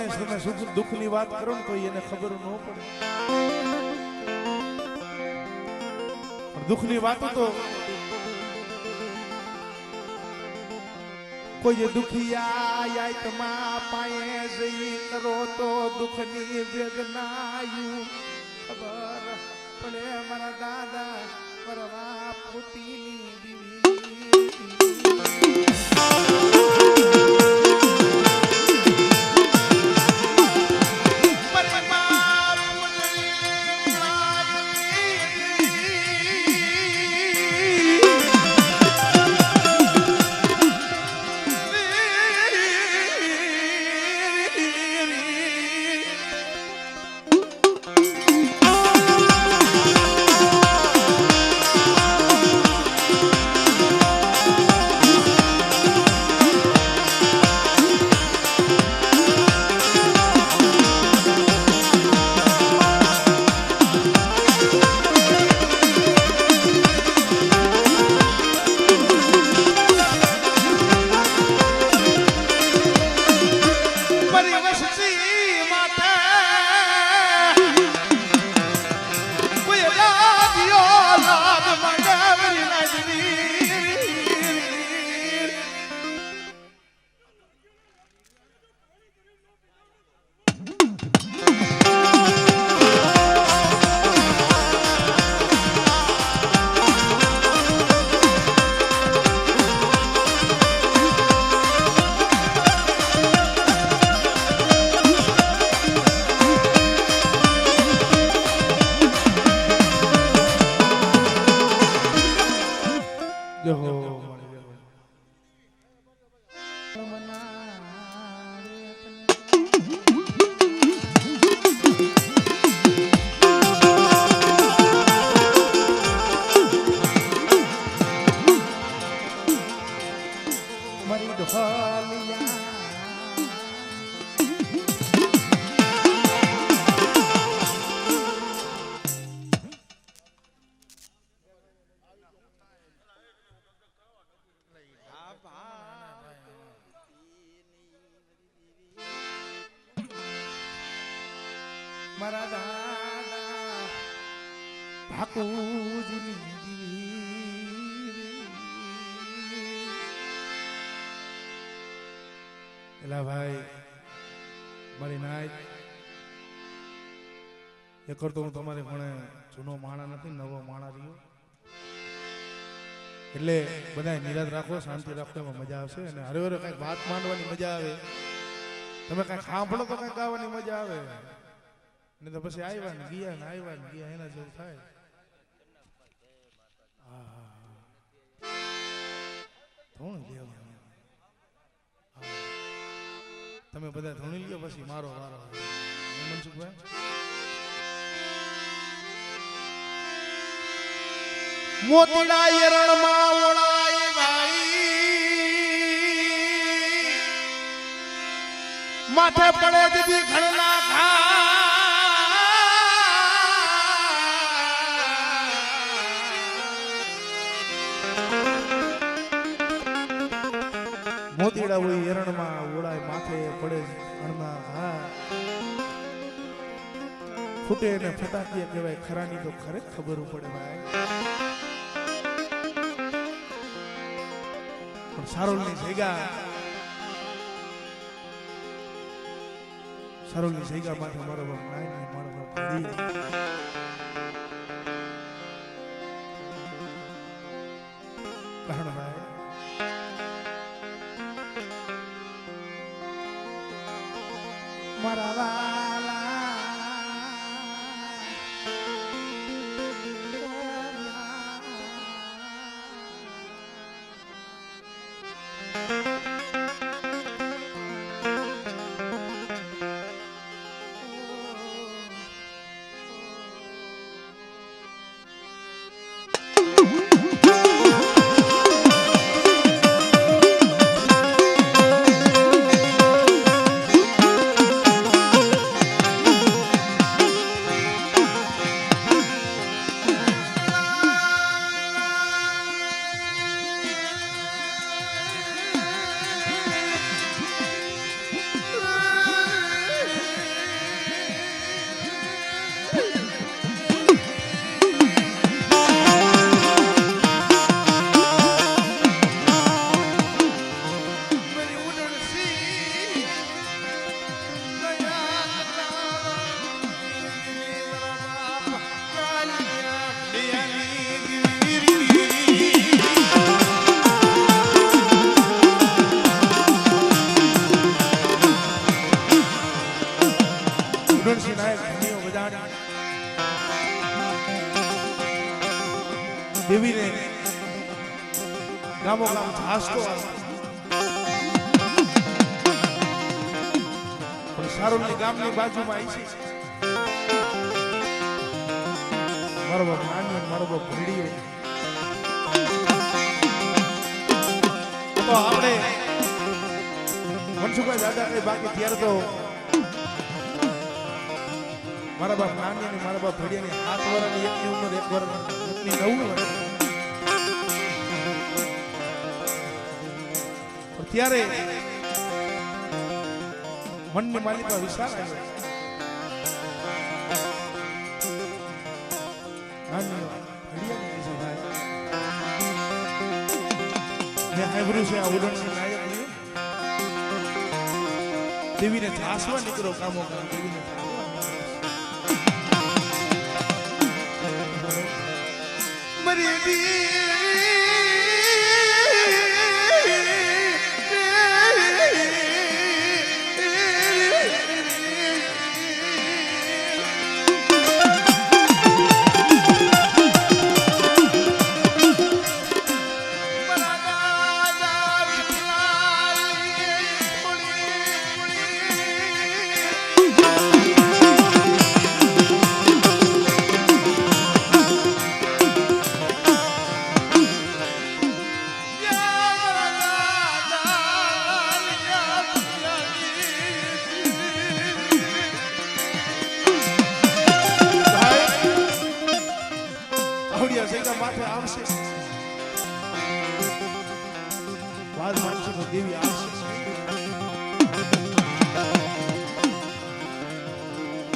બાપાએ તમે સુખ દુઃખની વાત કરો ને તો એને ખબર ન પડે. દુઃખની વાતો તો કોઈ જે દુખિયા યાતમા પાયે જઈ કરો તો દુઃખની વેદનાયું ખબર પડે. મારા દાદા મારા પોતીની દીવી મારા દાદા ભાકુજીની દીવી. એલા ભાઈ મારી નાય એ કરતો હું તમારે ભણે જૂનો માણા નથી, નવો માણા રહ્યો. એટલે બધા નિરાશ રાખો, શાંતિ રાખો, એમાં મજા આવશે. અને હરે હરે કઈક વાત માંડવાની મજા આવે. તમે કઈક સાંભળો તો કઈક ગાવાની મજા આવે. ને તો પછી આવ્યા ને ગયા એના જેવું થાય. તમે બધા ધોણી લ્યો પછી મારો વારો. મનસુખભાઈ મોતીડા એરણમાં ઓળાય ભાઈ માથે પડે દીદી ઘણના ઘા. મોતીડા હોય એરણમાં ઓળાય માથે પડે ઘણના ઘા. ફૂટે ને ફટાકિયા કહેવાય ખરાની તો ખરે ખબર પડે ભાઈ. પણ સારોલની જગ્યા માટે મારો બાપ નાય મારો બાપ પડી. ભાઈ મારા વાલા ઉડણસિંહ નાયક ધણીઓ બજાણી દેવીને ગામો ગામ ઝાસતો પણ સારોલી ગામની બાજુમાં આવી છે મારો બાપ નાની મારો બાપ ભેડીઓ તો આપણે મનસુખભાઈ દાદા કઈ બાકી ત્યારે તો મારા બાપ નાની અને મારા બાપ ભેડિયાની 7 વર્ષની એકની ઉંમર 1 વર્ષની 9 વર્ષ ત્યારે મનની માલિકા વિચાર આવ્યો નાની ભેડિયાની છે ભાઈ મેં સાંભળ્યું છે આ ઉડણસિંહ નાયક દેવીને ઝાસવા નીકળો કામો કામ દેવીને મરી માથે આવશે બાદ માનશે તો દેવી આવશે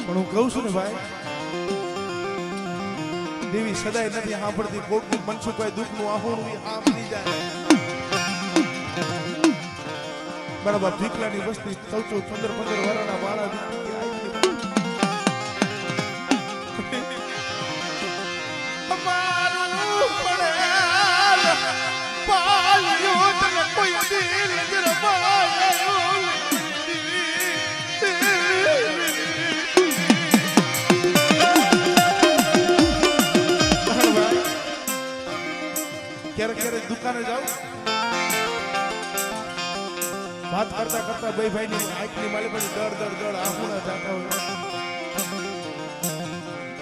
પણ હું કહું છું ને ભાઈ દેવી સદાય નથી સાંભળતી કોકનું મનસુખભાઈ દુઃખનું આહોણું સાંભળી જાય બરાબર ભીખલાની વસ્તી 14-15 વર્ષના બાળા ક્યારેક દુકાને જાવ વાત કરતા કરતા બે ભાઈ ની આંખની માલી પછી દડ આંખોના જાતા હોય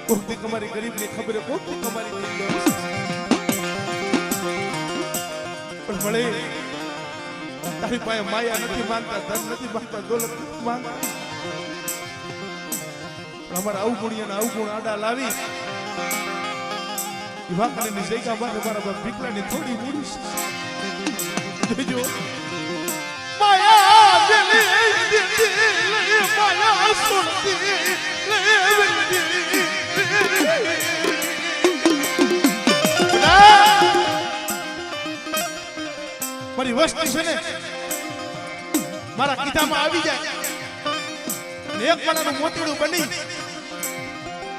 કોકની કમારી ગરીબ ની ખબર કોકની કમારી પણ મળે તારી પાસે માયા નથી માંગતા ધન નથી માંગતા દોલત નથી માંગતા અમારા અવગુણિયા અવગુણ આડા લાવી વાકડીની જગ્યા માટે મારા બાપ ભીખલાની થોડી મૂડી જોજો માયા માયા સુનતી મારી વસ્તી છે ને મારા કીધામાં આવી જાય એક માળાનું મોતીડું બની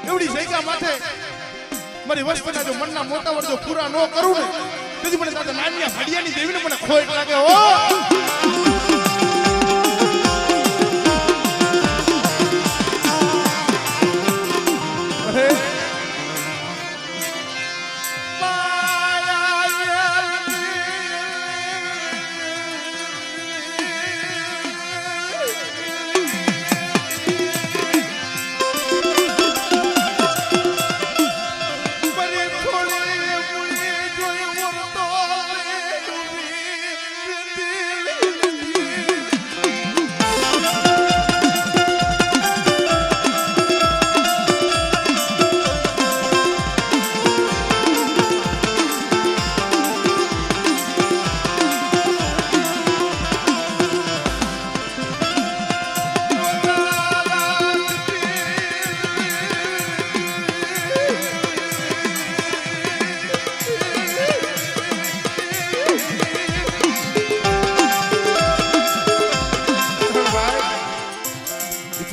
એવડી જગ્યા માથે મારી વસ્તુના જો મનના મોટા વર્જો પૂરા ન કરું ને તેથી મને દાદા નાની ભાડિયાની દેવીને મને ખોટ લાગે હો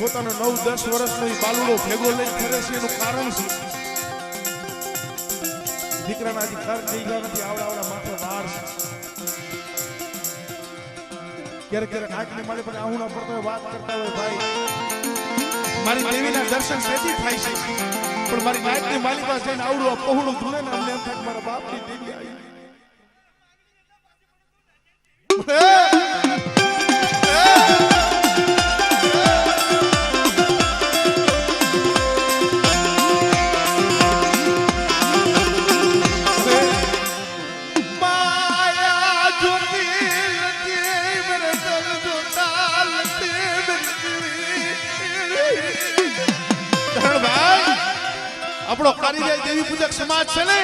પોતાનો 9-10 વર્ષનો બાલુડો ભેગો લઈ ફરે છે એનું કારણ છે દીકરાના હજી ઘર થઈ ગયા નથી આવડા માથે વાર છે ક્યારેક આંખની માલે પણ આહુણા પડતા હોય વાત કરતા હોય ભાઈ મારી દેવીના દર્શન તેથી થાય છે પણ મારી નાયકની માલી પાસે જઈને આવડું આ પહોળું ધૂણે ને અમને એમ થાય કે મારા બાપની દેવી આવી આપણો કારીગર દેવી પૂજક સમાજ છે ને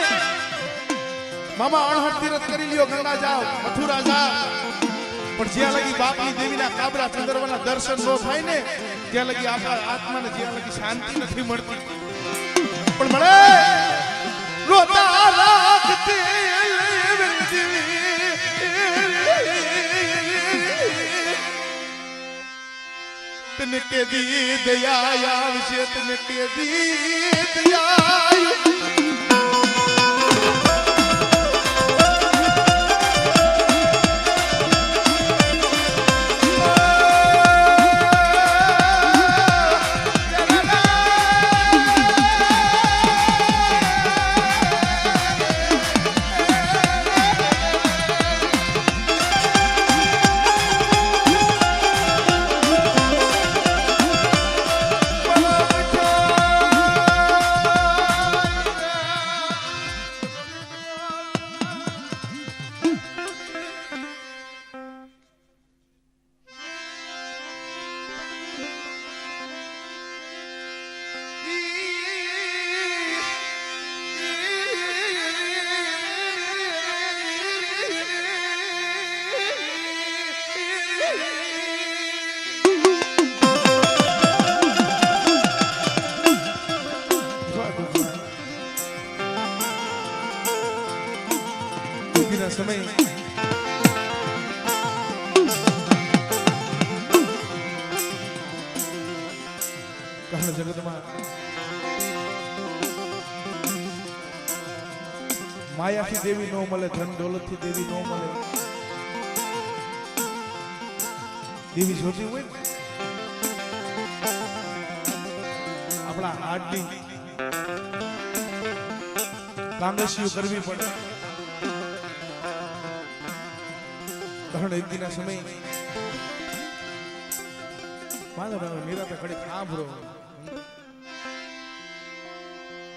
મામા અણહટ તીરથ કરી લ્યો ગંગા જાઓ મથુરા જાઓ પણ જ્યાં લગી બાપની દેવીના કાબરા ચંદ્રવાના દર્શન ન થાય ને ત્યાં લગી આપણા આત્માને જ્યાં લગી શાંતિ નથી મળતી પણ મળે રોતા રાખતી તને કે દી દયા આવશે તને કે દી દયા સમય કહણ જગતમાં માયાથી દેવી ન મળે ધન દોલતથી દેવી ન મળે દેવી જોતી હોય આપણા હાડની કાંગસીઓ કરવી પડે કહણ એક દિના સમય માધવ નિરાતે ઘડી સાંભળો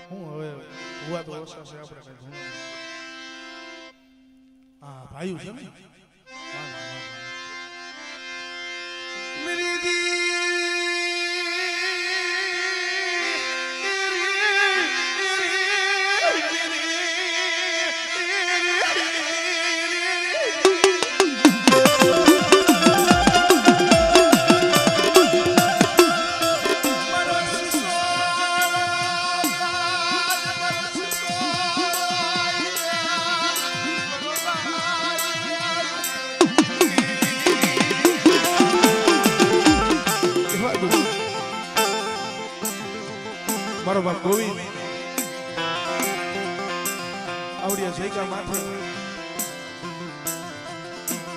હું હવે હુઆ તો ઓછા છે આપણે કઈ ઘણું હા ભાઈ છે ને મારો બાપ ગોવિંદ આવડિયા જયકા માથે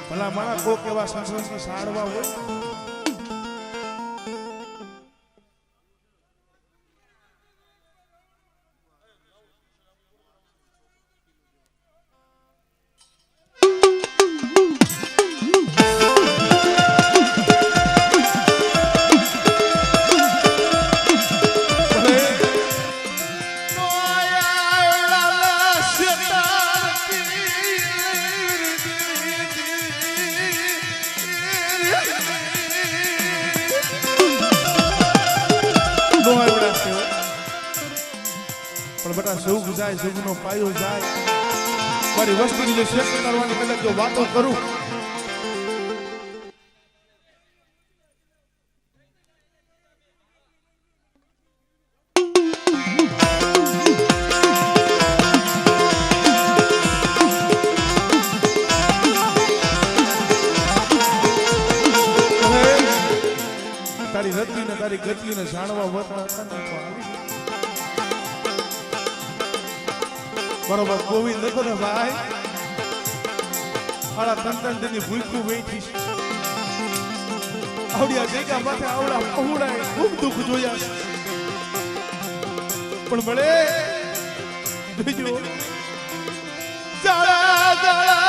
ભલા મારા કોક એવા સંસારમાં સાડવા હોય પણ બેટા સુખ જાય સુખનો પાયો જાય મારી વસ્તુની જો શેર કરવાની કદાચ જો વાતો કરું તારી રતિ ને તારી ગતિ ને જાણવા વતા બરોબર ગોવિંદ દેખો ને ભાઈ હાડા તંતન તેની ભૂલકું વેઠી આવડિયા જગ્યા માથે આવડા પહોળાય ખૂબ દુઃખ જોયા પણ મળે જોજો જાળા જાળા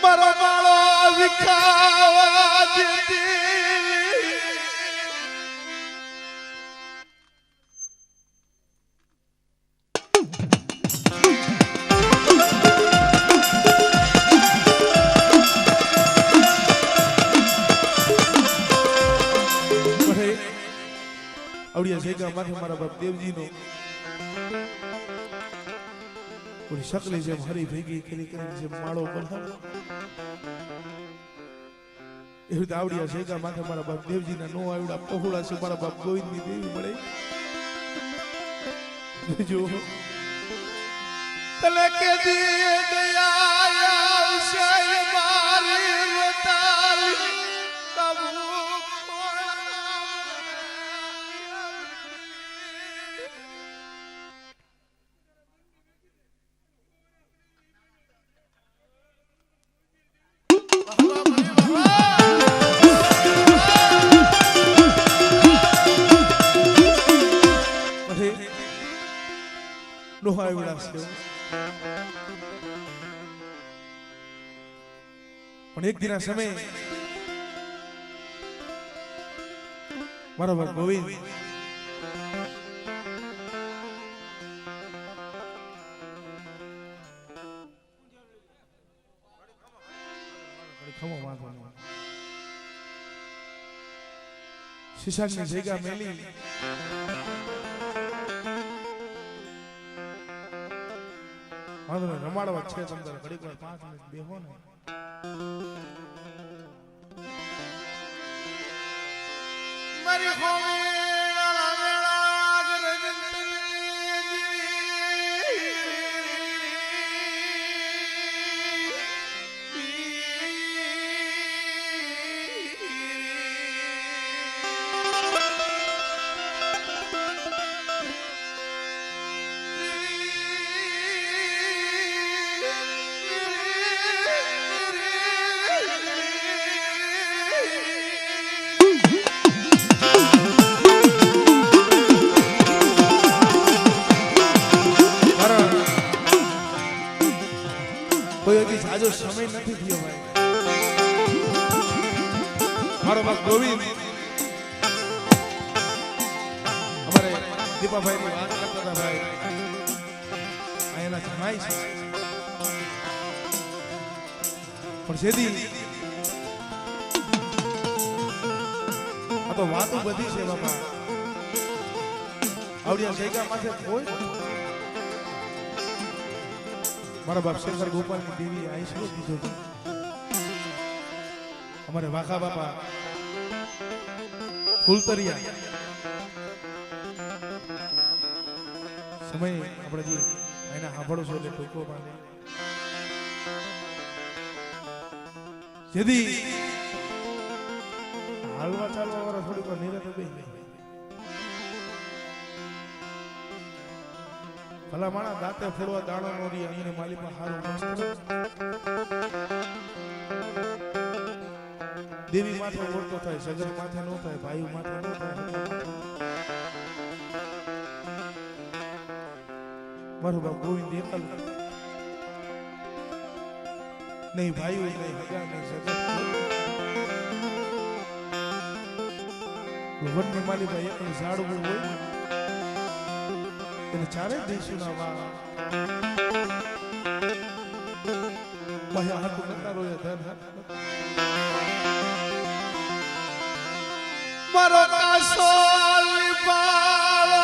મારો માળો વિખાવા દેતી આવડિયા જગ્યા માથે મારા બાપ દેવજીનો ઓલી શકલી જેમ હરી ભેગી ખેલી કરીને જેમ માળો બનાવે એવી રીતે આવડિયા જગ્યા માથે મારા બાપ દેવજીના નો આવડા પહોળા છે મારા બાપ ગોવિંદની દેવી મળે જો તલે કે દીએ દયા આવશે મારી રોતાલી તબુ લોહા એવડા છે પણ એક દિના સમય મારો બાપ ગોવિંદ શીશાની જગ્યા મેલી રમાડવા છે તમને ઘડીક વાર 5 મિનિટ બેહો ને મારી હોમેળા વેળા આજો સમય નથી થયો ભાઈ મારો બાપ ગોવિંદ અમારે દીપાભાઈ ની વાત કરતા હતા ભાઈ આયના જમાઈ છે પણ જેદી આ તો વાતો બધી છે બાપા આવડિયા જગ્યા માથે કોઈ મારા બાપ શંકર ગોપાલની દેવી આઈશો દીધો અમારે વાખા બાપા ફૂલતરિયા સમય આપણે જે એના સાંભળો છો એટલે ટૂંકો પાને જેથી હાલવા ચાલવા વાળા થોડીક વાર નિરત બે ભલા માણા દાંતે ફોડવા દાણો નો રી અને માલિકમાં હારો મસ્ત દેવી માથે ઓળતો થાય સગર માથે નો થાય ભાઈ માથે નો થાય મારો બાપ ગોવિંદ એકલ નહીં ભાઈ નહીં હગા નહીં સગર વનની માલિકા એકલ ઝાડવું હોય એને ચારે દેશોના વા મહ્યા હાથ નકારો એ ધન મારો કાસો લીપાળો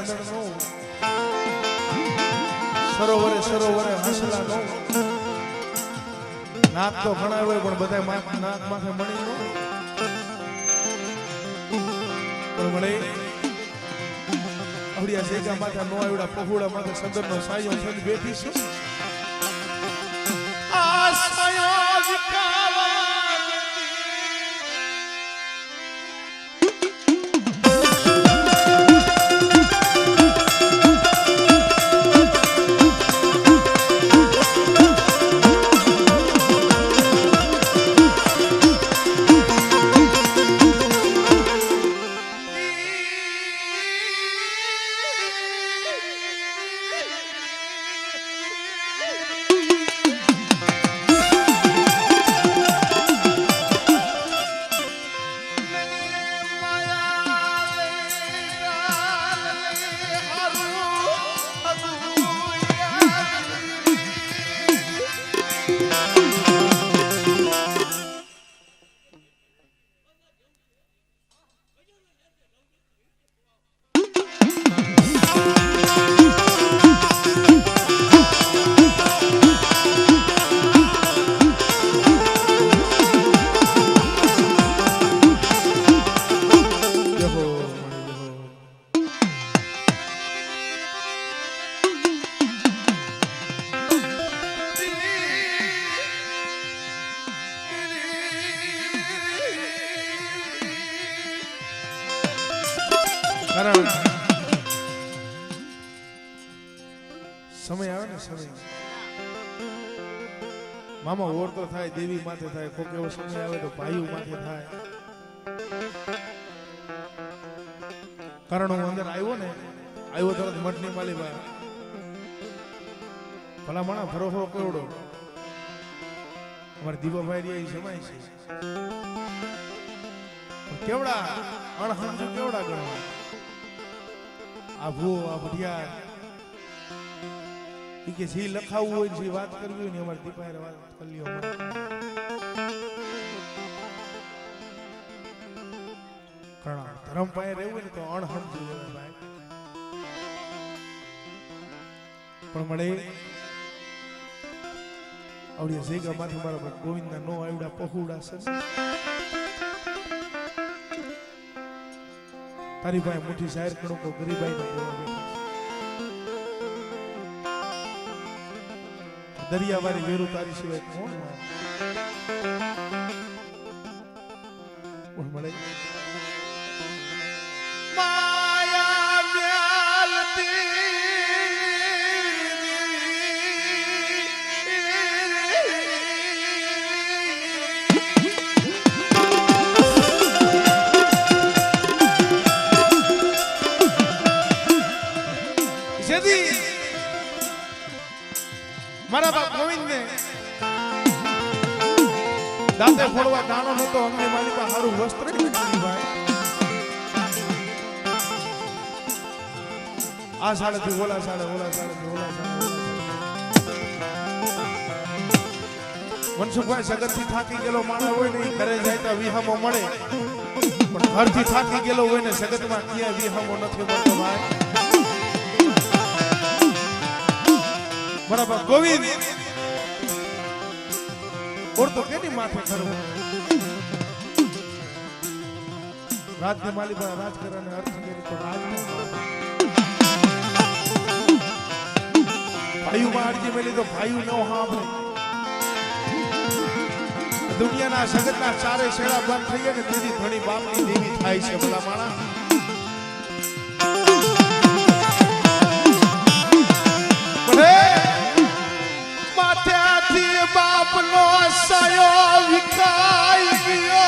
સંદણ નો સરોવરે સરોવરે હસલા નો નાક તો ઘણા હોય પણ બધા નાક માથે મણી નો પણ મળે આવડિયા સેગા માથા નો આવડા પહોળા માથે સંદન નો સાયો થઈને બેઠી છું આ સાયો વિકાવા કારણ સમય આવે ને સમય મામા ઓર તો થાય દેવી માથે થાય કોક એવો સમય આવે તો ભાઈઓ માથે થાય કારણ હું અંદર આવ્યો તરત મઠની માલી ભાઈ ભલા મણા ભરોસો કેવડો અમારે દીવાભાઈ સમય છે કેવડા અણહંજો કેવડા ગણવા આ ભૂ આ ભડિયાર ઈ કે જે લખાવું હોય જે વાત કરવી હોય ને અમારી દીપાએ વાત કરી લ્યો ઘણા ધર્મ પાસે રહેવું હોય ને તો અણહણ જોઈએ ભાઈ પણ મળે આવડી સેગા માંથી મારા ગોવિંદના નો આવડા પહોળા છે તારી ભાઈ મુઠ્ઠી શાયર કણો કો ગરીબાઈ નો દેવા બેઠા દરિયાવાળી વેરુ તારી સિવાય કોણ મળે માયા વ્યાલતી મારા બાપ ગોવિંદ ને દાંતે ફોડવા દાણો નતો અમને માલિકા હારું વસ્ત્ર નીકળી ભાઈ આ સાડેથી ઓલા સાડે મનસુખભાઈ સગતથી થાકી ગયેલો માણસ હોય ને ઘરે જાય તો વિહામો મળે પણ ઘરથી થાકી ગયેલો હોય ને સગતમાં ક્યાંય વિહામો નથી મળતો ભાઈ બરાબર ગોવિંદ ઓર તો કેની માથે ખરું રાજની માલી પર રાજ કરવાને અર્થ કરી તો રાજ ભાઈઓ મારજી મેલી તો ભાઈઓ નો હાંભળે દુનિયાના સગતના ચારે શેડા બંધ થઈ ગયા ને તેની ઘણી બાપની દેવી થાય છે ભલા માણા બાપનો સાયો વિખાઈ ગયો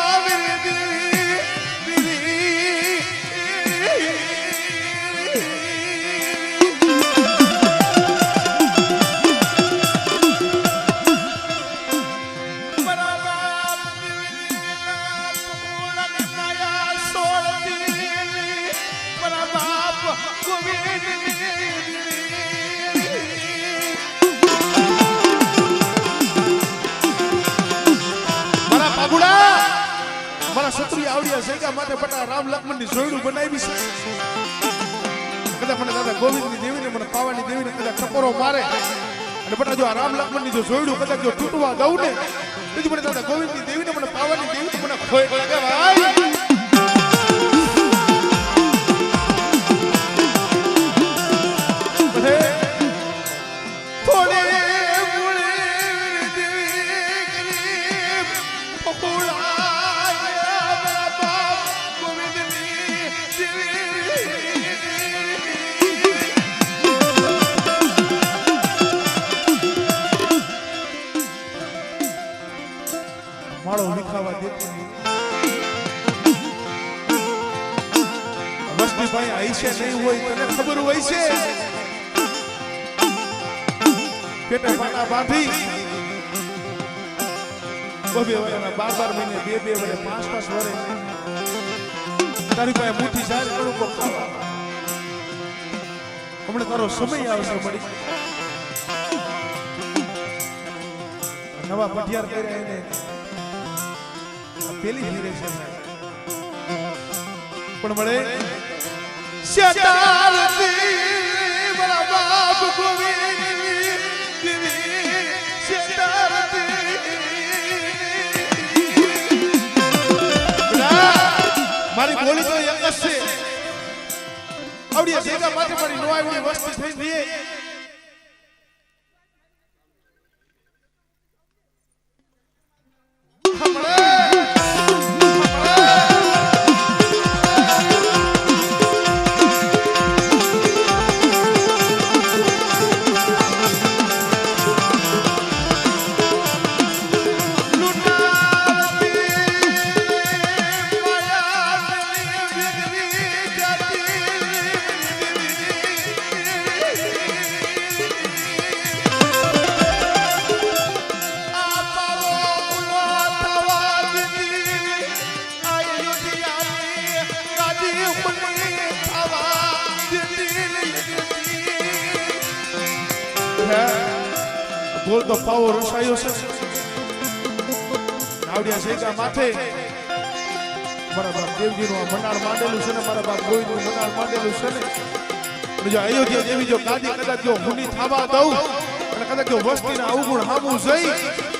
મારા સત્રી આવડિયા સેગા માટે બટા રામ લક્ષ્મણ ની સોયડું બનાવી છે કદાચ મને દાદા ગોવિંદની દેવીને મને પાવાની દેવીને કદાચ ટકોરો મારે અને બેટા જો આ રામ લક્ષ્મણની જો જોયડું કદાચ જો તૂટવા દઉં ને તેથી મને દાદા ગોવિંદની દેવીને મને પાવાની દેવીને મને ખોઈ લાગે ભાઈ માળો વિખાવા દેતી વસ્તી ભાઈ આઈશે નહીં હોય તને ખબર હોય છે પેટે પાટા બાંધી બબે વયના 12 મહિને 2 વરે 5 વરે તારી પાસે મુઠ્ઠી સાર કરું કો ખાવા હમણાં તારો સમય આવશે મળી નવા પટિયાર કર્યા એને પેલી ધીરે છે પણ મળે શતારતી મારા બાપ ગોવિંદ દેવી શતારતી મારી બોલી તો એક જ છે આવડી જગ્યા માટે મારી નો આવી વસ્તી થઈ ગઈ બોલ તો પાવો રસાયો છે નાવડિયા શેકા માથે મારા બાપ દેવજીનું આ મંડાળ માંડેલું છે ને મારા બાપ ગોવિંદનું મંડાળ માંડેલું છે ને જો અયોધ્યા દેવી જો ગાદી કદાચ જો હુની થવા દઉં અને કદાચ જો વસ્તીના અવગુણ હામું જઈ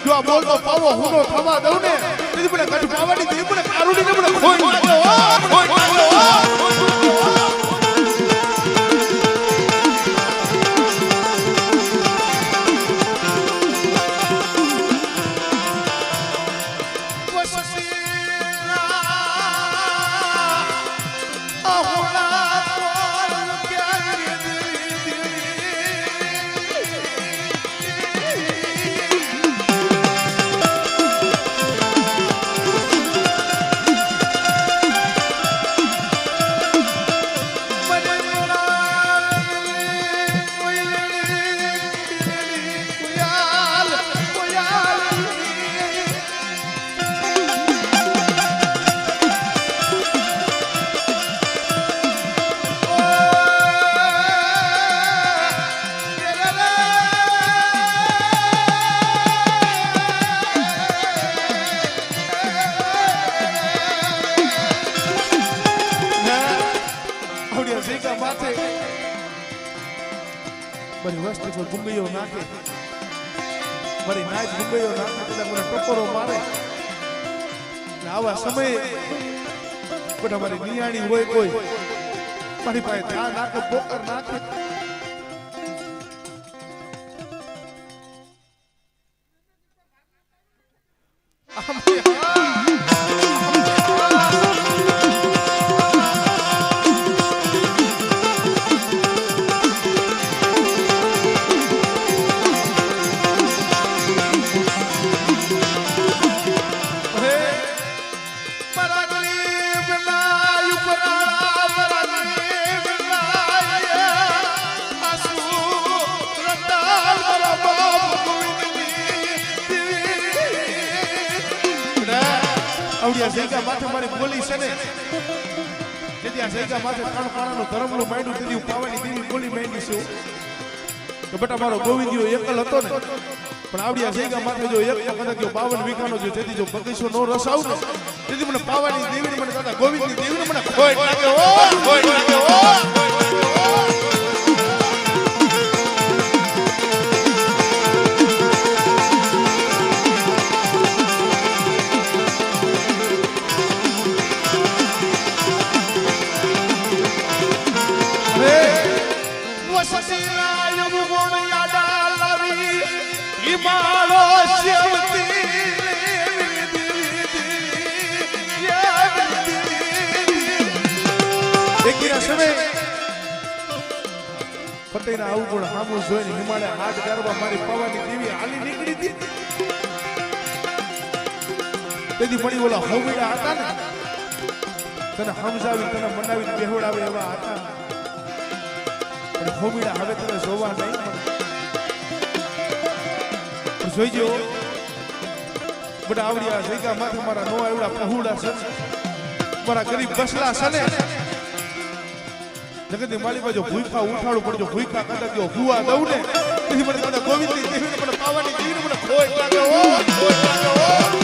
જો આ બોલ તો પાવો હુનો થવા દઉં ને તેથી મને કઢ પાવાની દેવી મને કારુડીને મને ખોઈ બધી વસ્તુ પર ગુંગીઓ નાખે મારી નાચ ગુંગીઓ નાખે એટલે મને ટકોરો મારે આવા સમયે બધા મારી નિયાણી હોય કોઈ મારી પાસે ત્યાં નાખે પોકર નાખે આવડિયા જગ્યા માથે મારી બોલી છે ને જેથી આ જગ્યા માથે ત્રણ પાણાનું ધર્મનું માંડ્યું તેથી હું પાવાની દેવી બોલી માંડી છું તો બેટા મારો ગોવિંદિયો એકલ હતો ને પણ આવડિયા જગ્યા માથે જો એક કદાચ 52 વીઘાનો જો જેથી જો બગીચો નો રસ આવ ને તેથી મને પાવાની દેવીને મને દાદા ગોવિંદની દેવીને મને ખોઈ લાગે ઓ ખોઈ લાગે ઓ મટેના અવગુણ હામું જોઈને હિમાલય હાથ ગારવા મારી પવાની દેવી હાલી નીકળી હતી તેથી મળી ઓલા હોમીડા હતા ને તને સમજાવી તને મનાવી બેહોડાવે એવા હતા પણ હોમીડા હવે તને જોવા નહીં મળે જોઈજો બધા આવડિયા જગ્યા માથે મારા નો આવડા પહોળા છે મારા ગરીબ બસલા છે ને જગતની માલી બાજુ ભૂખા ઉઠાડું પડજો ભૂખા કદાચ જો ભૂવા દઉં ને તેથી મને દાદા ગોવિંદની દેવીને મને પાવાની દેવીને મને ખોટ લાગે ઓ